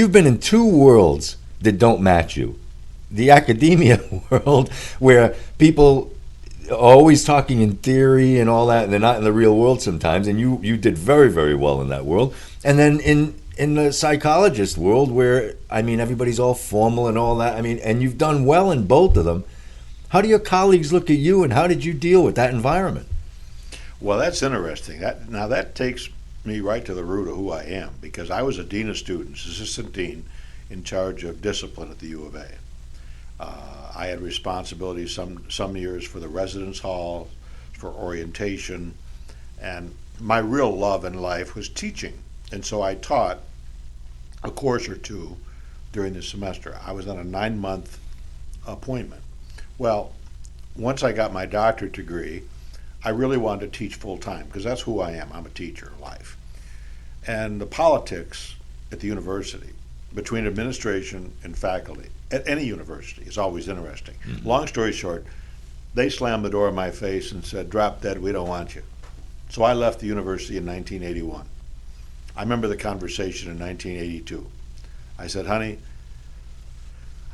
You've been in two worlds that don't match you. The academia world, where people are always talking in theory and all that, and they're not in the real world sometimes, and you did very, very well in that world. And then in the psychologist world, where, I mean, everybody's all formal and all that, I mean, and you've done well in both of them. How do your colleagues look at you, and how did you deal with that environment? Well, that's interesting. That takes me right to the root of who I am, because I was a dean of students, assistant dean, in charge of discipline at the U of A. I had responsibility some years for the residence hall, for orientation, and my real love in life was teaching. And so I taught a course or two during the semester. I was on a 9-month appointment. Well, once I got my doctorate degree, I really wanted to teach full time, because that's who I am. I'm a teacher in life. And the politics at the university between administration and faculty at any university is always interesting. Mm-hmm. Long story short, they slammed the door in my face and said, "Drop dead, we don't want you." So I left the university in 1981. I remember the conversation in 1982. I said, "Honey,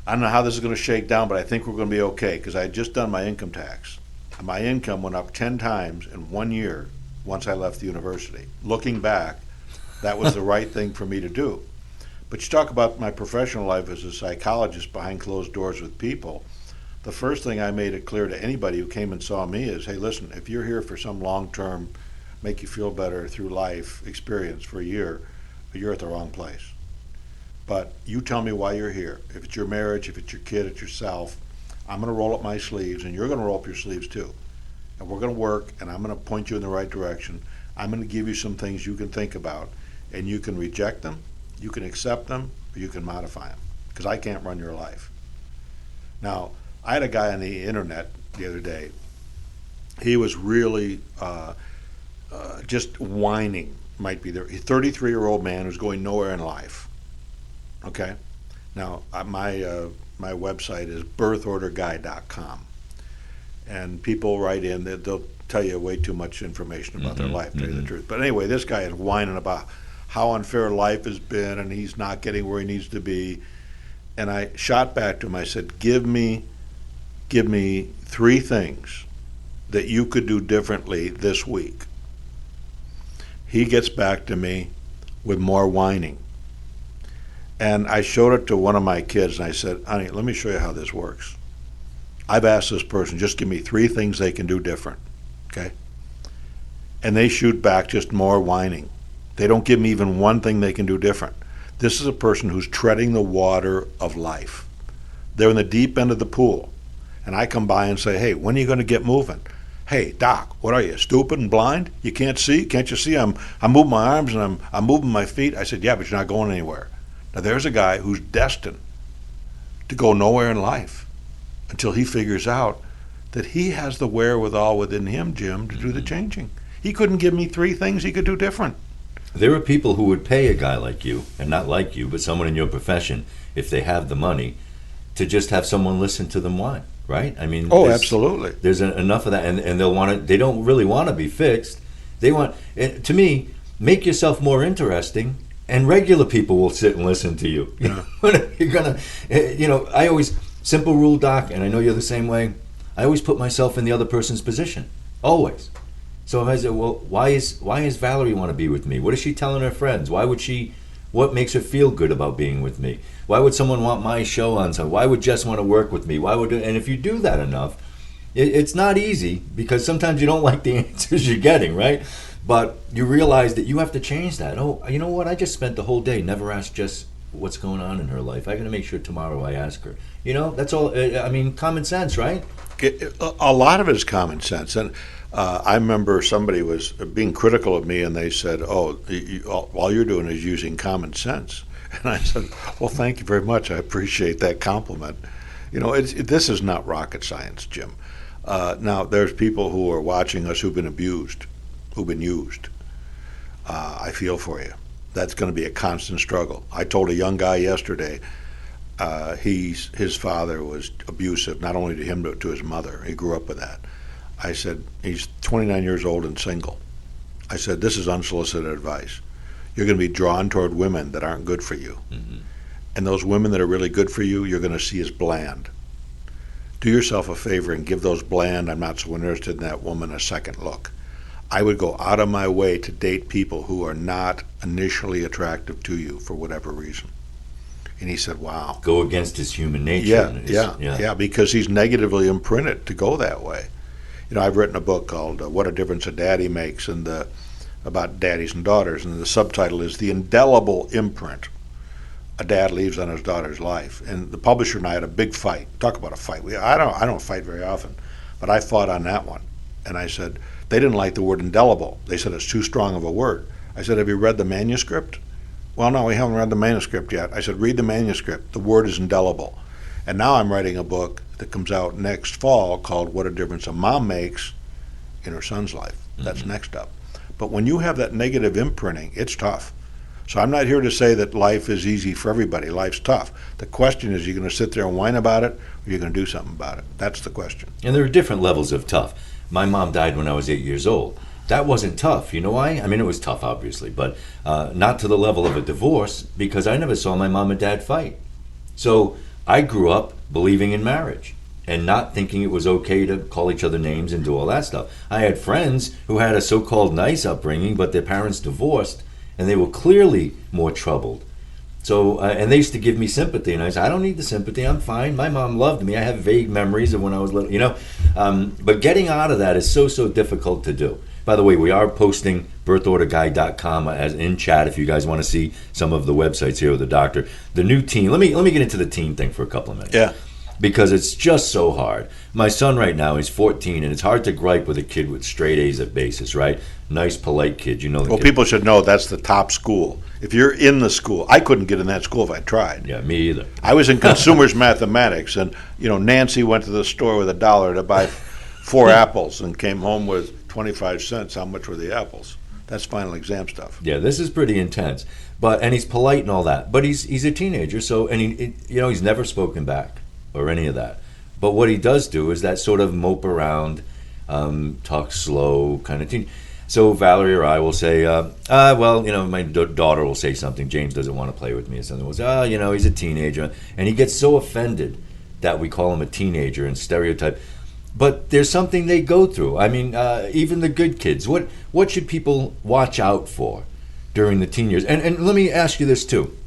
I don't know how this is going to shake down, but I think we're going to be okay," because I had just done my income tax. And my income went up 10 times in 1 year once I left the university. Looking back, that was the right thing for me to do. But you talk about my professional life as a psychologist behind closed doors with people. The first thing I made it clear to anybody who came and saw me is, hey, listen, if you're here for some long-term, make you feel better through life experience for a year, you're at the wrong place. But you tell me why you're here. If it's your marriage, if it's your kid, it's yourself, I'm going to roll up my sleeves, and you're going to roll up your sleeves too. And we're going to work, and I'm going to point you in the right direction. I'm going to give you some things you can think about, and you can reject them, you can accept them, or you can modify them, because I can't run your life. Now, I had a guy on the internet the other day. He was really just whining, might be there. He's a 33-year-old man who's going nowhere in life. Okay? Now, my website is birthorderguy.com. And people write in, they'll tell you way too much information about their life, to tell you the truth. But anyway, this guy is whining about how unfair life has been, and he's not getting where he needs to be. And I shot back to him. I said, give me 3 things that you could do differently this week. He gets back to me with more whining. And I showed it to one of my kids, and I said, honey, let me show you how this works. I've asked this person, just give me 3 things they can do different, okay? And they shoot back just more whining. They don't give me even one thing they can do different. This is a person who's treading the water of life. They're in the deep end of the pool. And I come by and say, hey, when are you going to get moving? Hey, doc, what are you, stupid and blind? You can't see? Can't you see I'm moving my arms and I'm moving my feet? I said, yeah, but you're not going anywhere. Now, there's a guy who's destined to go nowhere in life until he figures out that he has the wherewithal within him, Jim, to do the changing. He couldn't give me 3 things he could do different. There are people who would pay a guy like you, and not like you, but someone in your profession, if they have the money, to just have someone listen to them whine, right? I mean, absolutely. There's enough of that, and they'll want to. They don't really want to be fixed. They want, to me, make yourself more interesting. And regular people will sit and listen to you. Yeah. You're gonna, I always, simple rule, Doc, and I know you're the same way. I always put myself in the other person's position, always. So if I say, well, why is Valerie want to be with me? What is she telling her friends? What makes her feel good about being with me? Why would someone want my show on something? Why would Jess want to work with me? And if you do that enough, it's not easy, because sometimes you don't like the answers you're getting, right? But you realize that you have to change that. Oh, you know what? I just spent the whole day never asked Jess what's going on in her life. I got to make sure tomorrow I ask her. That's all. I mean, common sense, right? A lot of it is common sense. And I remember somebody was being critical of me, and they said, oh, all you're doing is using common sense. And I said, well, thank you very much. I appreciate that compliment. This is not rocket science, Jim. Now, there's people who are watching us who've been abused, who've been used. I feel for you. That's going to be a constant struggle. I told a young guy yesterday, his father was abusive, not only to him but to his mother. He grew up with that. I said, he's 29 years old and single. I said, this is unsolicited advice. you're going to be drawn toward women that aren't good for you. Mm-hmm. And those women that are really good for you, you're going to see as bland. Do yourself a favor and give those bland, I'm not so interested in that woman, a second look. I would go out of my way to date people who are not initially attractive to you for whatever reason. And he said, wow. Go against his human nature. Yeah, because he's negatively imprinted to go that way. I've written a book called What a Difference a Daddy Makes, and about daddies and daughters, and the subtitle is The Indelible Imprint a Dad Leaves on His Daughter's Life. And the publisher and I had a big fight. Talk about a fight. I don't fight very often, but I fought on that one. And I said, they didn't like the word indelible. They said it's too strong of a word. I said, have you read the manuscript? Well, no, we haven't read the manuscript yet. I said, read the manuscript. The word is indelible. And now I'm writing a book that comes out next fall called What a Difference a Mom Makes in Her Son's Life. That's next up. But when you have that negative imprinting, it's tough. So I'm not here to say that life is easy for everybody. Life's tough. The question is, are you going to sit there and whine about it, or are you going to do something about it? That's the question. And there are different levels of tough. My mom died when I was 8 years old. That wasn't tough. You know why? I mean, it was tough, obviously, but not to the level of a divorce, because I never saw my mom and dad fight. So I grew up believing in marriage and not thinking it was okay to call each other names and do all that stuff. I had friends who had a so-called nice upbringing, but their parents divorced, and they were clearly more troubled. So, and they used to give me sympathy, and I said, I don't need the sympathy, I'm fine. My mom loved me. I have vague memories of when I was little, But getting out of that is so difficult to do. By the way, we are posting birthorderguide.com as in chat if you guys want to see some of the websites here with the doctor. The new teen, let me get into the teen thing for a couple of minutes. Yeah. Because it's just so hard. My son right now is 14, and it's hard to gripe with a kid with straight A's at basis, right? Nice, polite kid, the Well, kid. people should know that's the top school. If you're in the school, I couldn't get in that school if I tried. Yeah, me either. I was in consumers mathematics, and Nancy went to the store with $1 to buy 4 apples and came home with 25 cents. How much were the apples? That's final exam stuff. Yeah, this is pretty intense. And he's polite and all that. But he's a teenager, so he's never spoken back or any of that. But what he does do is that sort of mope around, talk slow kind of teen. So Valerie or I will say, my daughter will say something. James doesn't want to play with me or something. We'll say, he's a teenager. And he gets so offended that we call him a teenager and stereotype. But there's something they go through. I mean, even the good kids. What should people watch out for during the teen years? And let me ask you this too.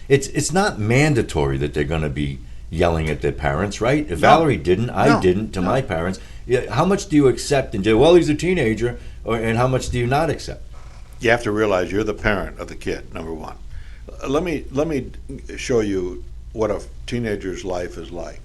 It's not mandatory that they're going to be yelling at their parents, right? If Valerie didn't, I didn't to my parents. How much do you accept and do? Well, he's a teenager, and how much do you not accept? You have to realize you're the parent of the kid, number one. Let me show you what a teenager's life is like.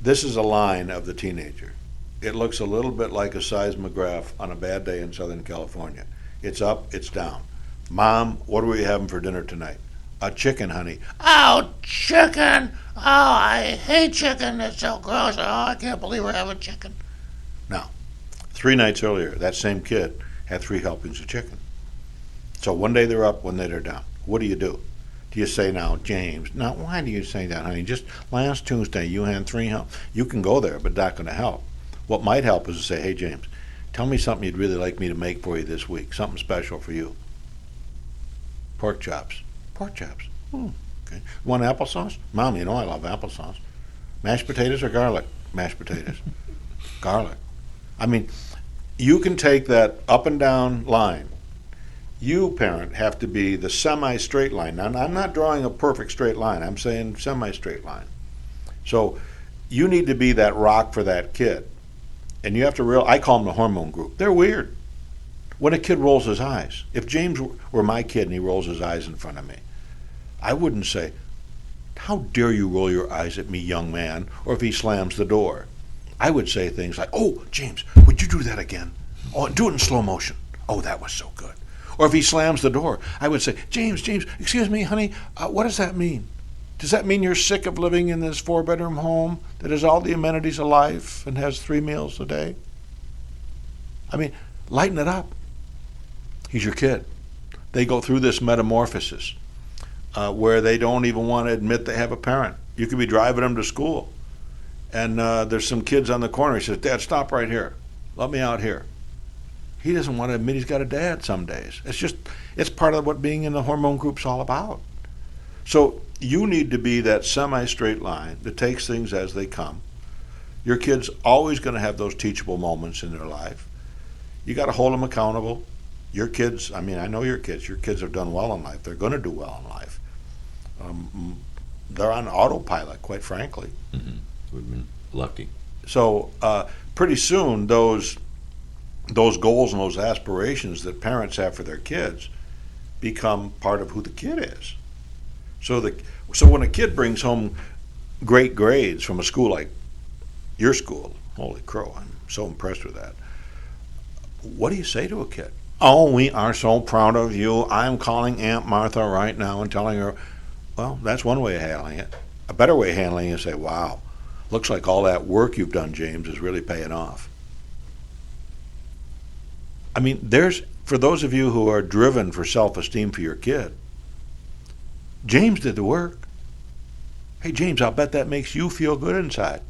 This is a line of the teenager. It looks a little bit like a seismograph on a bad day in Southern California. It's up, it's down. Mom, what are we having for dinner tonight? A chicken, honey. Oh, chicken! Oh, I hate chicken. It's so gross. Oh, I can't believe we're having chicken. Now, 3 nights earlier, that same kid had 3 helpings of chicken. So one day they're up, one day they're down. What do? Do you say now, James, now why do you say that, honey? Just last Tuesday you had 3 help. You can go there, but not going to help. What might help is to say, hey, James, tell me something you'd really like me to make for you this week, something special for you. Pork chops. Pork chops. Okay. Want applesauce? Mom, I love applesauce. Mashed potatoes or garlic? Mashed potatoes. Garlic. I mean, you can take that up and down line. You, parent, have to be the semi-straight line. Now, I'm not drawing a perfect straight line. I'm saying semi-straight line. So you need to be that rock for that kid. And you have to I call them the hormone group. They're weird. When a kid rolls his eyes, if James were my kid and he rolls his eyes in front of me, I wouldn't say, how dare you roll your eyes at me, young man, or if he slams the door. I would say things like, oh, James, would you do that again? Oh, do it in slow motion. Oh, that was so good. Or if he slams the door, I would say, James, excuse me, honey, what does that mean? Does that mean you're sick of living in this 4-bedroom home that has all the amenities of life and has 3 meals a day? I mean, lighten it up. He's your kid. They go through this metamorphosis where they don't even want to admit they have a parent. You could be driving them to school, and there's some kids on the corner. He says, Dad, stop right here. Let me out here. He doesn't want to admit he's got a dad some days. It's part of what being in the hormone group's all about. So you need to be that semi-straight line that takes things as they come. Your kid's always going to have those teachable moments in their life. You got to hold them accountable. Your kids, I mean, I know your kids have done well in life. They're going to do well in life. They're on autopilot, quite frankly. Mm-hmm. We've been lucky. So pretty soon, those goals and those aspirations that parents have for their kids become part of who the kid is. So when a kid brings home great grades from a school like your school, holy crow, I'm so impressed with that. What do you say to a kid? Oh, we are so proud of you. I'm calling Aunt Martha right now and telling her. Well, that's one way of handling it. A better way of handling it is say, wow, looks like all that work you've done, James, is really paying off. I mean, for those of you who are driven for self-esteem for your kid, James did the work. Hey, James, I'll bet that makes you feel good inside.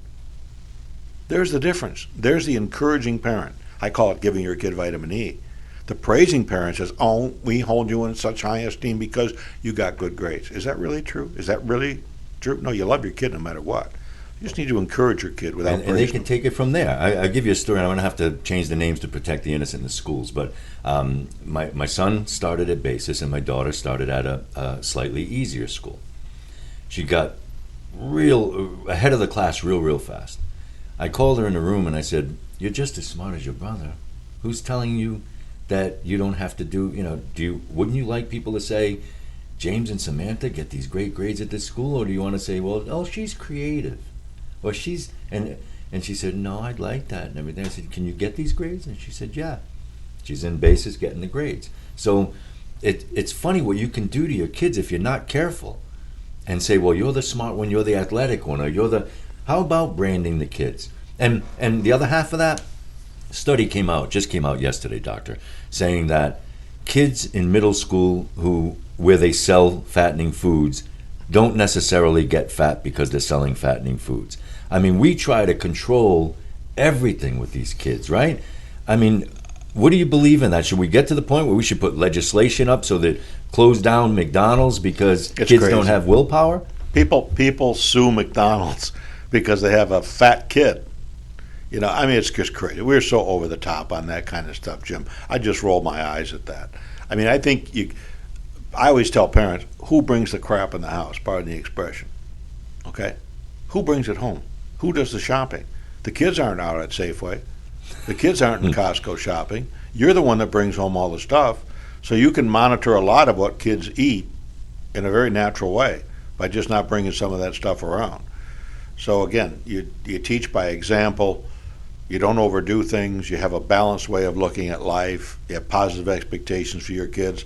There's the difference. There's the encouraging parent. I call it giving your kid vitamin E. The praising parent says, oh, we hold you in such high esteem because you got good grades. Is that really true? Is that really true? No, you love your kid no matter what. You just need to encourage your kid without praising and they can take it from there. I'll give you a story, and I'm going to have to change the names to protect the innocent in the schools. But my son started at Basis, and my daughter started at a slightly easier school. She got real ahead of the class real fast. I called her in the room, and I said, you're just as smart as your brother. Who's telling you that you don't have to wouldn't you like people to say, James and Samantha get these great grades at this school? Or do you want to say, well, oh, she's creative? Or she's, and she said, no, I'd like that and everything. I said, can you get these grades? And she said, yeah. She's in Basis getting the grades. So it's funny what you can do to your kids if you're not careful and say, well, you're the smart one, you're the athletic one, or how about branding the kids? And the other half of that study just came out yesterday, doctor, saying that kids in middle school where they sell fattening foods don't necessarily get fat because they're selling fattening foods. I mean, we try to control everything with these kids, right? I mean, what do you believe in that? Should we get to the point where we should put legislation up so that close down McDonald's because kids crazy. Don't have willpower? People sue McDonald's because they have a fat kid. You know, I mean, it's just crazy. We're so over the top on that kind of stuff, Jim. I just roll my eyes at that. I mean, I always tell parents, who brings the crap in the house? Pardon the expression. Okay? Who brings it home? Who does the shopping? The kids aren't out at Safeway. The kids aren't in Costco shopping. You're the one that brings home all the stuff. So you can monitor a lot of what kids eat in a very natural way by just not bringing some of that stuff around. So again, you teach by example. You don't overdo things. You have a balanced way of looking at life. You have positive expectations for your kids.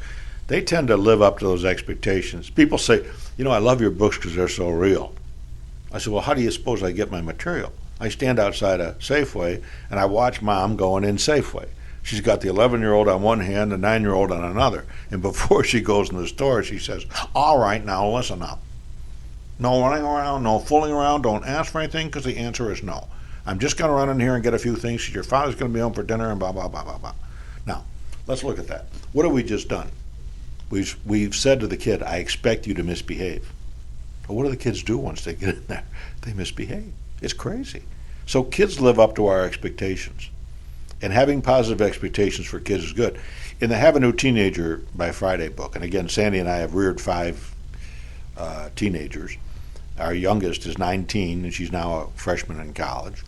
They tend to live up to those expectations. People say, I love your books because they're so real. I said, well, how do you suppose I get my material? I stand outside a Safeway, and I watch Mom going in Safeway. She's got the 11-year-old on one hand, the 9-year-old on another. And before she goes in the store, she says, all right, now listen up. No running around, no fooling around, don't ask for anything because the answer is no. I'm just going to run in here and get a few things because your father's going to be home for dinner and blah, blah, blah, blah, blah. Now, let's look at that. What have we just done? We've said to the kid, I expect you to misbehave. But what do the kids do once they get in there? They misbehave. It's crazy. So kids live up to our expectations. And having positive expectations for kids is good. In the Have a New Teenager by Friday book, and again, Sandy and I have reared 5 teenagers. Our youngest is 19, and she's now a freshman in college.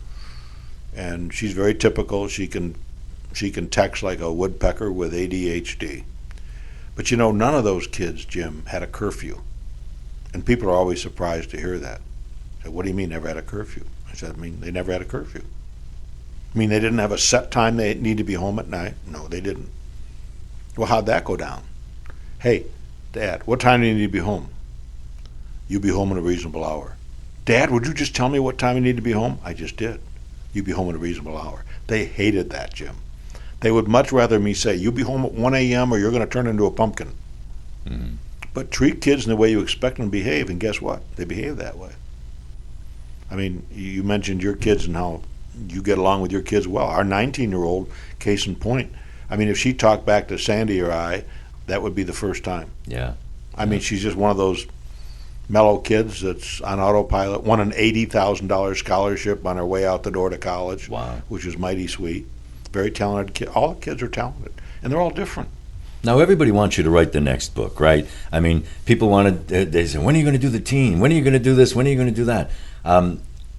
And she's very typical. She can text like a woodpecker with ADHD. But none of those kids, Jim, had a curfew. And people are always surprised to hear that. I said, what do you mean never had a curfew? I said, they never had a curfew. They didn't have a set time they need to be home at night? No, they didn't. Well, how'd that go down? Hey, Dad, what time do you need to be home? You be home in a reasonable hour. Dad, would you just tell me what time you need to be home? I just did. You be home in a reasonable hour. They hated that, Jim. They would much rather me say, you be home at 1 a.m. or you're going to turn into a pumpkin. Mm-hmm. But treat kids in the way you expect them to behave, and guess what? They behave that way. You mentioned your kids and how you get along with your kids well. Our 19-year-old, case in point, I mean, if she talked back to Sandy or I, that would be the first time. Yeah. I mean, she's just one of those mellow kids that's on autopilot. Won an $80,000 scholarship on her way out the door to college, Wow. which is mighty sweet. Very talented kid. All the kids are talented, and they're all different. Now, everybody wants you to write the next book, right? I mean, people want to, they say, when are you going to do the teen? When are you going to do this? When are you going to do that?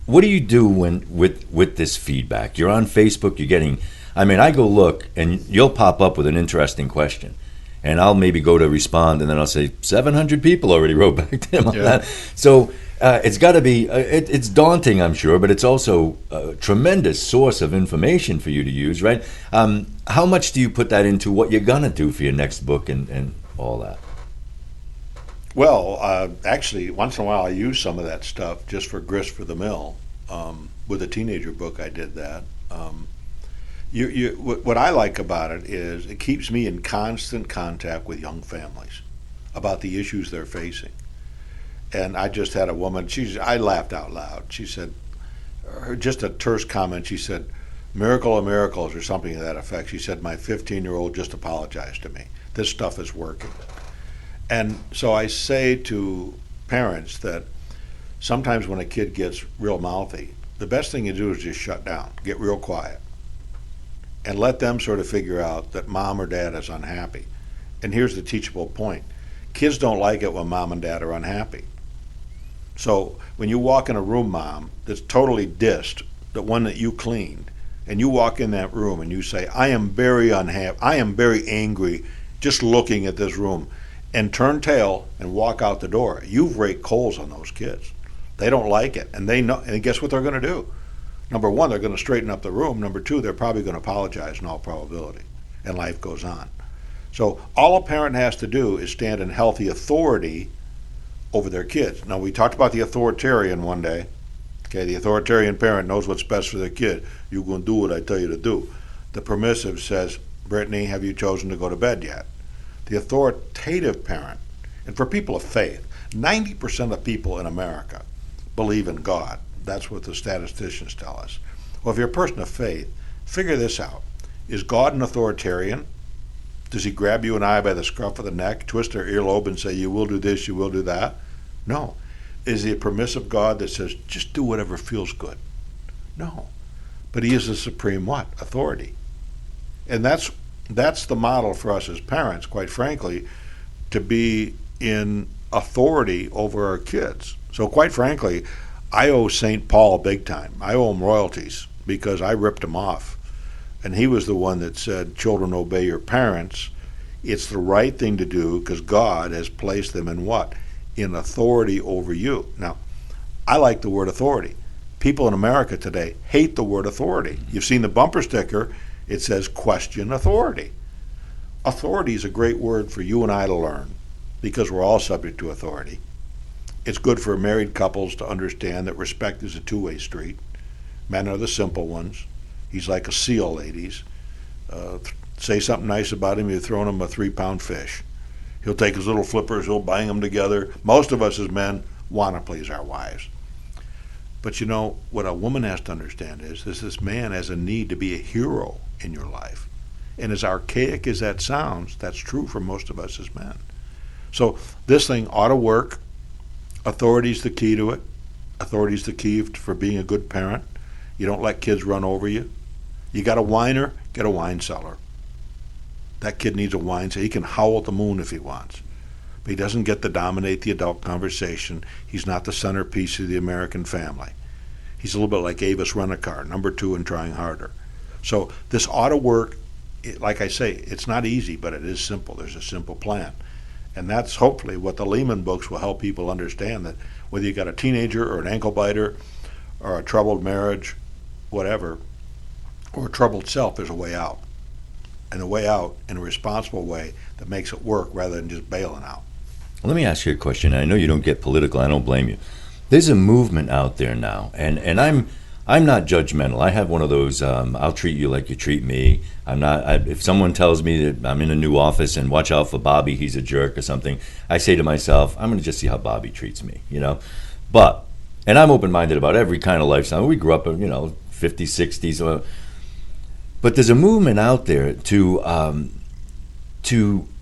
What do you do with this feedback? You're on Facebook, you're getting, I mean, I go look, and you'll pop up with an interesting question. And I'll maybe go to respond, and then I'll say, 700 people already wrote back to him on that. So it's got to be, it's daunting, I'm sure, but it's also a tremendous source of information for you to use, right? How much do you put that into what you're going to do for your next book and all that? Well, actually, once in a while I use some of that stuff just for grist for the mill. With a teenager book, I did that. What I like about it is it keeps me in constant contact with young families about the issues they're facing. And I just had a woman, I laughed out loud. She said, just a terse comment, she said, miracle of miracles or something to that effect. She said, my 15-year-old just apologized to me. This stuff is working. And so I say to parents that sometimes when a kid gets real mouthy, the best thing to do is just shut down, get real quiet, and let them sort of figure out that mom or dad is unhappy. And here's the teachable point. Kids don't like it when mom and dad are unhappy. So when you walk in a room, mom, that's totally dissed, the one that you cleaned, and you walk in that room and you say, I am very unhappy, I am very angry just looking at this room, and turn tail and walk out the door, you've raked coals on those kids. They don't like it, and they know, and guess what they're going to do? Number one, they're going to straighten up the room. Number two, they're probably going to apologize in all probability, and life goes on. So all a parent has to do is stand in healthy authority over their kids. Now, we talked about the authoritarian one day. Okay, the authoritarian parent knows what's best for their kid. You're going to do what I tell you to do. The permissive says, Brittany, have you chosen to go to bed yet? The authoritative parent, and for people of faith, 90% of people in America believe in God. That's what the statisticians tell us. Well, if you're a person of faith, figure this out. Is God an authoritarian? Does he grab you and I by the scruff of the neck, twist our earlobe and say, you will do this, you will do that? No. Is he a permissive God that says, just do whatever feels good? No. But he is the supreme what? Authority. And that's the model for us as parents, quite frankly, to be in authority over our kids. So quite frankly, I owe St. Paul big time. I owe him royalties because I ripped him off. And he was the one that said, children, obey your parents. It's the right thing to do because God has placed them in what? In authority over you. Now, I like the word authority. People in America today hate the word authority. You've seen the bumper sticker. It says, question authority. Authority is a great word for you and I to learn because we're all subject to authority. It's good for married couples to understand that respect is a two-way street. Men are the simple ones. He's like a seal, ladies. Say something nice about him, you're throwing him a 3-pound fish. He'll take his little flippers, he'll bang them together. Most of us as men want to please our wives. But you know, what a woman has to understand is this man has a need to be a hero in your life. And as archaic as that sounds, that's true for most of us as men. So this thing ought to work. Authority's the key to it. Authority's the key for being a good parent. You don't let kids run over you. You got a whiner, get a wine cellar. That kid needs a wine cellar. He can howl at the moon if he wants. But he doesn't get to dominate the adult conversation. He's not the centerpiece of the American family. He's a little bit like Avis Rent-A-Car, number 2 and trying harder. So this ought to work. Like I say, it's not easy, but it is simple. There's a simple plan. And that's hopefully what the Leman books will help people understand, that whether you got a teenager or an ankle biter or a troubled marriage, whatever, or a troubled self, there's a way out. And a way out in a responsible way that makes it work rather than just bailing out. Let me ask you a question. I know you don't get political. I don't blame you. There's a movement out there now, and I'm not judgmental. I have one of those, I'll treat you like you treat me. If someone tells me that I'm in a new office and watch out for Bobby, he's a jerk or something, I say to myself, I'm going to just see how Bobby treats me, you know. And I'm open-minded about every kind of lifestyle. We grew up in, 50s, 60s. But there's a movement out there to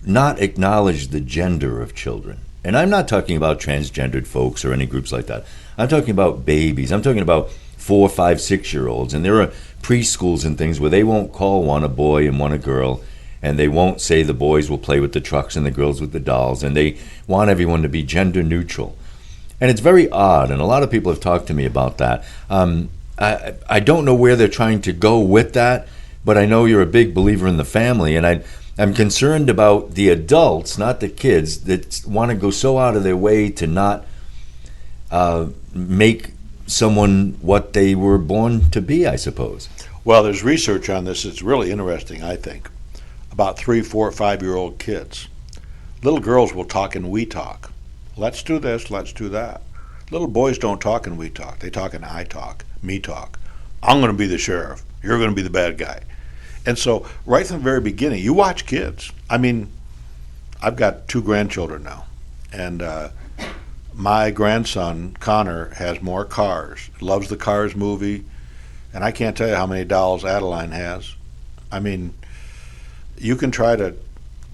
not acknowledge the gender of children. And I'm not talking about transgendered folks or any groups like that. I'm talking about babies. I'm talking about 4, 5, 6-year-olds. And there are preschools and things where they won't call one a boy and one a girl. And they won't say the boys will play with the trucks and the girls with the dolls. And they want everyone to be gender neutral. And it's very odd. And a lot of people have talked to me about that. I don't know where they're trying to go with that. But I know you're a big believer in the family. And I'm concerned about the adults, not the kids, that want to go so out of their way to not make someone what they were born to be, I suppose. Well, there's research on this. It's really interesting, I think, about 3, 4, 5-year-old kids. Little girls will talk in we talk. Let's do this, let's do that. Little boys don't talk in we talk. They talk in I talk, me talk. I'm going to be the sheriff. You're going to be the bad guy. And so right from the very beginning, you watch kids. I mean, I've got 2 grandchildren now. And my grandson, Connor, has more cars, loves the Cars movie. And I can't tell you how many dolls Adeline has. I mean, you can try to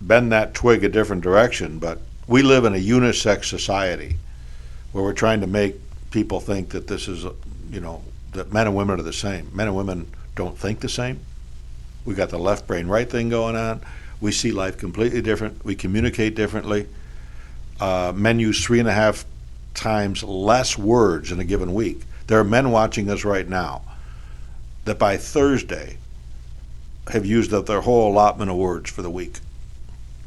bend that twig a different direction, but we live in a unisex society where we're trying to make people think that this is, that men and women are the same. Men and women don't think the same. We got the left brain right thing going on. We see life completely different. We communicate differently. Men use 3.5 times less words in a given week. There are men watching us right now that by Thursday have used up their whole allotment of words for the week,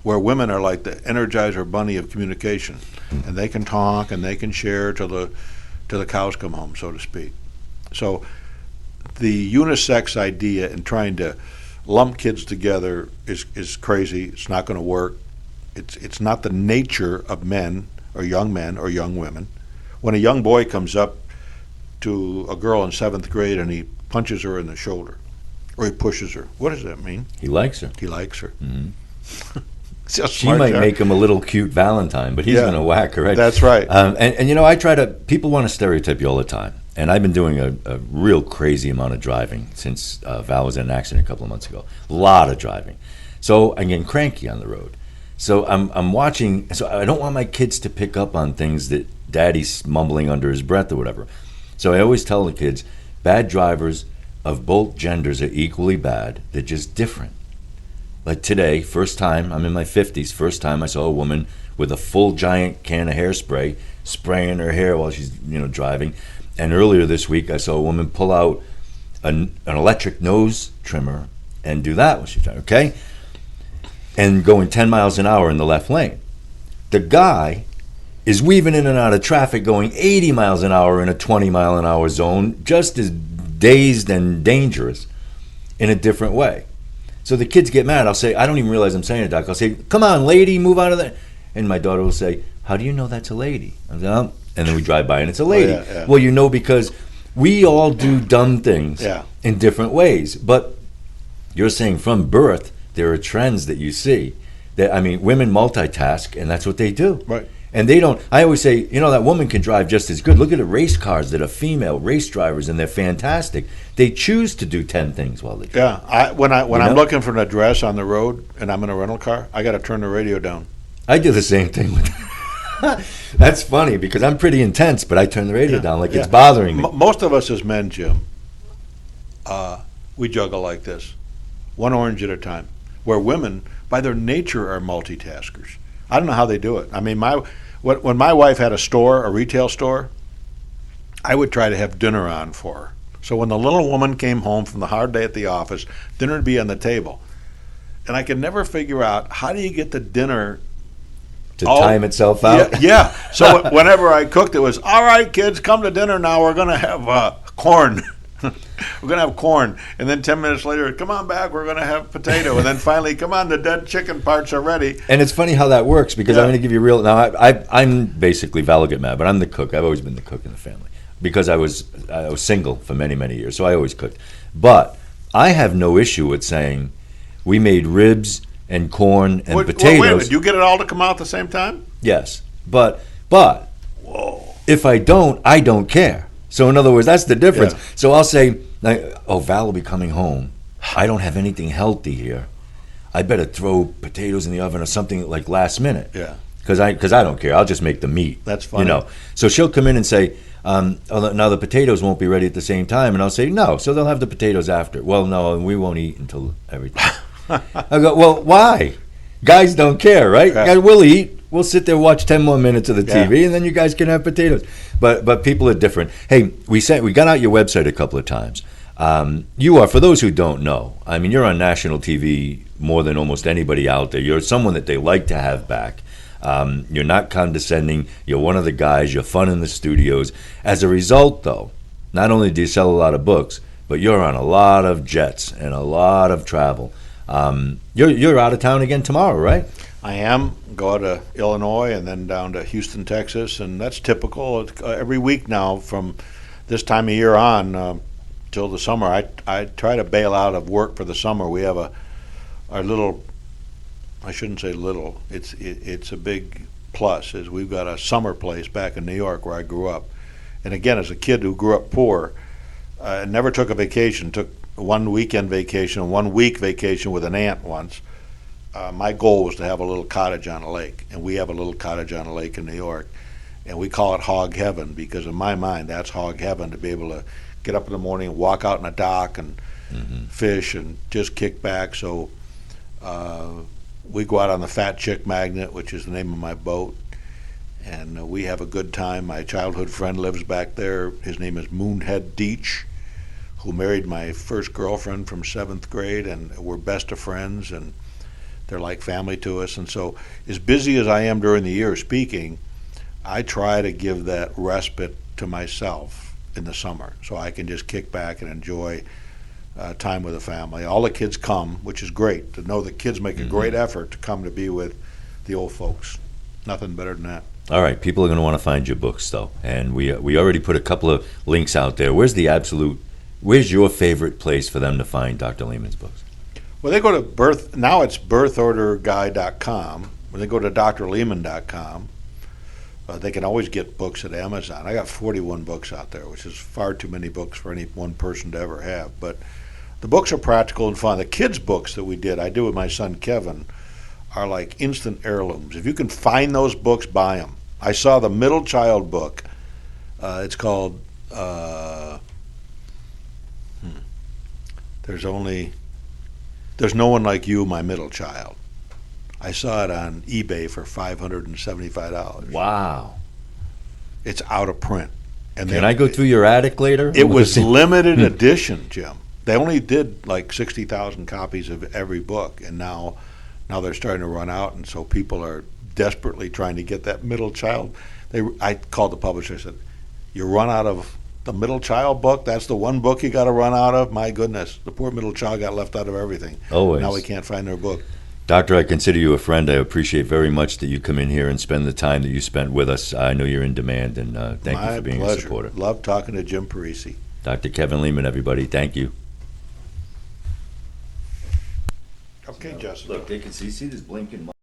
where women are like the Energizer bunny of communication, and they can talk and they can share till the cows come home, so to speak. So the unisex idea in trying to lump kids together is crazy. It's not going to work. It's not the nature of men or young women. When a young boy comes up to a girl in 7th grade and he punches her in the shoulder or he pushes her, what does that mean? He likes her. He likes her. Mm-hmm. She might make him a little cute Valentine, but he's going to whack her. Right? That's right. And I try to, people want to stereotype you all the time. And I've been doing a real crazy amount of driving since Val was in an accident a couple of months ago. A lot of driving. So I'm getting cranky on the road. So I'm watching, so I don't want my kids to pick up on things that daddy's mumbling under his breath or whatever. So I always tell the kids, bad drivers of both genders are equally bad. They're just different. Like today, first time, I'm in my 50s, first time I saw a woman with a full giant can of hairspray spraying her hair while she's driving. And earlier this week, I saw a woman pull out an electric nose trimmer and do that when she's driving, okay? And going 10 miles an hour in the left lane. The guy is weaving in and out of traffic going 80 miles an hour in a 20-mile-an-hour zone, just as dazed and dangerous in a different way. So the kids get mad. I'll say, I don't even realize I'm saying it, Doc. I'll say, come on, lady, move out of there. And my daughter will say, how do you know that's a lady? I'll say, oh. And then we drive by and it's a lady. Oh, yeah. Well, because we all do dumb things in different ways. But you're saying from birth, there are trends that you see. Women multitask, and that's what they do. Right. And they don't, I always say, that woman can drive just as good. Look at the race cars that are female race drivers, and they're fantastic. They choose to do 10 things while they drive. Yeah, when I'm looking for an address on the road and I'm in a rental car, I got to turn the radio down. I do the same thing with That's funny because I'm pretty intense, but I turn the radio down like it's bothering me. Most of us as men, Jim, we juggle like this, one orange at a time, where women, by their nature, are multitaskers. I don't know how they do it. I mean, when my wife had a retail store, I would try to have dinner on for her. So when the little woman came home from the hard day at the office, dinner would be on the table. And I could never figure out, how do you get the dinner to time itself out? Yeah. So whenever I cooked, it was, all right, kids, come to dinner now. We're going to have corn. We're going to have corn. And then 10 minutes later, come on back, we're going to have potato. And then finally, come on, the dead chicken parts are ready. And it's funny how that works because I'm going to give you I'm basically Val will get mad, but I'm the cook. I've always been the cook in the family because I was single for many, many years, so I always cooked. But I have no issue with saying we made ribs and corn and potatoes. Wait a minute, did you get it all to come out at the same time? Yes, but if I don't care. So in other words, that's the difference. Yeah. So I'll say, Val will be coming home I don't have anything healthy here. I better throw potatoes in the oven or something like last minute. Yeah. Because I don't care. I'll just make the meat. That's funny. So she'll come in and say, oh, now the potatoes won't be ready at the same time. And I'll say, no, so they'll have the potatoes after. Well, no, we won't eat until everything. I go, well, why? Guys don't care, right? Yeah. Guys, we'll eat. We'll sit there, watch 10 more minutes of the TV, Yeah. and then you guys can have potatoes. But people are different. Hey, we got out your website a couple of times. You are, for those who don't know, I mean, you're on national TV more than almost anybody out there. You're someone that they like to have back. You're not condescending. You're one of the guys. You're fun in the studios. As a result, though, not only do you sell a lot of books, but you're on a lot of jets and a lot of travel. You're out of town again tomorrow, right? I am. Go out to Illinois and then down to Houston, Texas, and that's typical. Every week now from this time of year on till the summer, I try to bail out of work for the summer. We have our little, I shouldn't say little, it's a big plus, is we've got a summer place back in New York where I grew up. And again, as a kid who grew up poor, I never took a vacation, took 1 weekend vacation, 1 week vacation with an aunt once. My goal was to have a little cottage on a lake, and we have a little cottage on a lake in New York, and we call it hog heaven because in my mind that's hog heaven, to be able to get up in the morning and walk out in a dock and fish and just kick back. So we go out on the Fat Chick Magnet, which is the name of my boat, and we have a good time. My childhood friend lives back there. His name is Moonhead Deach, who married my first girlfriend from 7th grade, and we're best of friends, and they're like family to us. And so as busy as I am during the year speaking, I try to give that respite to myself in the summer so I can just kick back and enjoy time with the family. All the kids come, which is great to know the kids make a great effort to come to be with the old folks. Nothing better than that. All right, people are going to want to find your books, though. And we already put a couple of links out there. Where's your favorite place for them to find Dr. Leman's books? Well, they go to now it's birthorderguy.com. When they go to drleman.com, they can always get books at Amazon. I got 41 books out there, which is far too many books for any one person to ever have. But the books are practical and fun. The kids' books that I did with my son Kevin, are like instant heirlooms. If you can find those books, buy them. I saw the middle child book. It's called There's No One Like You, My Middle Child. I saw it on eBay for $575. Wow. It's out of print. And Can I go through your attic later? It was limited edition, Jim. They only did like 60,000 copies of every book, and now they're starting to run out, and so people are desperately trying to get that middle child. I called the publisher and said, you run out of the middle child book? That's the one book you got to run out of? My goodness, the poor middle child got left out of everything. Always. Now we can't find their book. Doctor, I consider you a friend. I appreciate very much that you come in here and spend the time that you spent with us. I know you're in demand, and thank you for being pleasure. a supporter. Love talking to Jim Parisi. Dr. Kevin Leman, everybody, thank you. Okay, Jessica. Look, they can see this blinking.